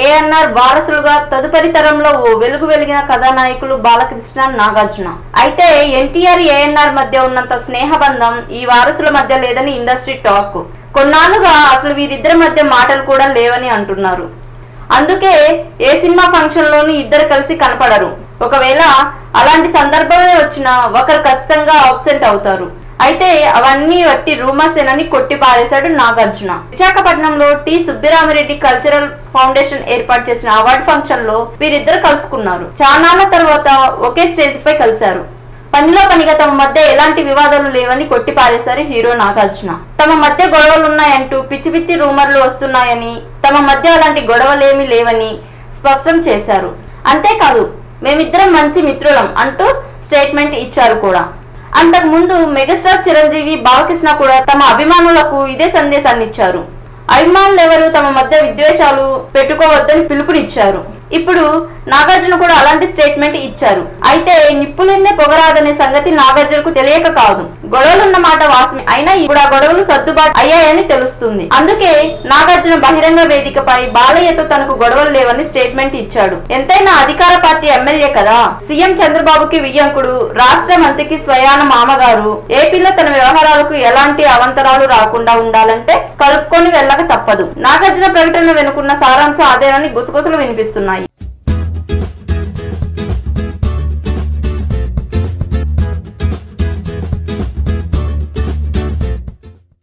ఏఎన్ఆర్ వారసులుగా తదుపరి తరంలో ఓ వెలుగు వెలిగిన కథానాయకులు బాలకృష్ణ, నాగార్జున. అయితే ఎన్టీఆర్, ఏఎన్ఆర్ మధ్య ఉన్నంత స్నేహబంధం ఈ వారసుల మధ్య లేదని ఇండస్ట్రీ టాక్. కొన్నాళ్లుగా అసలు వీరిద్దరి మధ్య మాటలు కూడా లేవని అంటున్నారు. అందుకే ఏ సినిమా ఫంక్షన్ లోనూ ఇద్దరు కలిసి కనపడరు. ఒకవేళ అలాంటి సందర్భమే వచ్చినా ఒకరు ఖచ్చితంగా అబ్సెంట్ అవుతారు. అయితే అవన్నీ వట్టి రూమర్స్ ఏనని కొట్టి పారేశాడు నాగార్జున. విశాఖపట్నంలో టి సుబ్బిరామిరెడ్డి కల్చరల్ ఫౌండేషన్ ఏర్పాటు చేసిన అవార్డు ఫంక్షన్ లో వీరిద్దరు కలుసుకున్నారు. చాలాళ్ల తర్వాత ఒకే స్టేజ్ పై కలిశారు. పనిలో పనిగా తమ మధ్య ఎలాంటి వివాదాలు లేవని కొట్టి పారేశారు హీరో నాగార్జున. తమ మధ్య గొడవలున్నాయంటూ పిచ్చి పిచ్చి రూమర్లు వస్తున్నాయని, తమ మధ్య అలాంటి గొడవలేమీ లేవని స్పష్టం చేశారు. అంతేకాదు, మేమిద్దరం మంచి మిత్రులం అంటూ స్టేట్మెంట్ ఇచ్చారు కూడా. అంతకు ముందు మెగాస్టార్ చిరంజీవి, బాలకృష్ణ కూడా తమ అభిమానులకు ఇదే సందేశాన్ని ఇచ్చారు. అభిమానులెవరూ తమ మధ్య విద్వేషాలు పెట్టుకోవద్దని పిలుపునిచ్చారు. ఇప్పుడు నాగార్జున కూడా అలాంటి స్టేట్మెంట్ ఇచ్చారు. అయితే నిప్పులిందే పొగరాదనే సంగతి నాగార్జునకు తెలియక కాదు. గొడవలున్న మాట వాసమే, అయినా ఇప్పుడు ఆ గొడవలు సర్దుబాటు అయ్యాయని తెలుస్తుంది. అందుకే నాగార్జున బహిరంగ వేదికపై బాలయ్యతో తనకు గొడవలు లేవని స్టేట్మెంట్ ఇచ్చాడు. ఎంతైనా అధికార పార్టీ ఎమ్మెల్యే కదా. సీఎం చంద్రబాబుకి వియ్యంకుడు, రాష్ట్ర మంత్రికి స్వయాన మామగారు. ఏపీలో తన వ్యవహారాలకు ఎలాంటి అవంతరాలు రాకుండా ఉండాలంటే కలుపుకొని వెళ్ళక తప్పదు. నాగార్జున ప్రకటన వెనుకున్న సారాంశం అదేనని గుసగుసలు వినిపిస్తున్నాయి.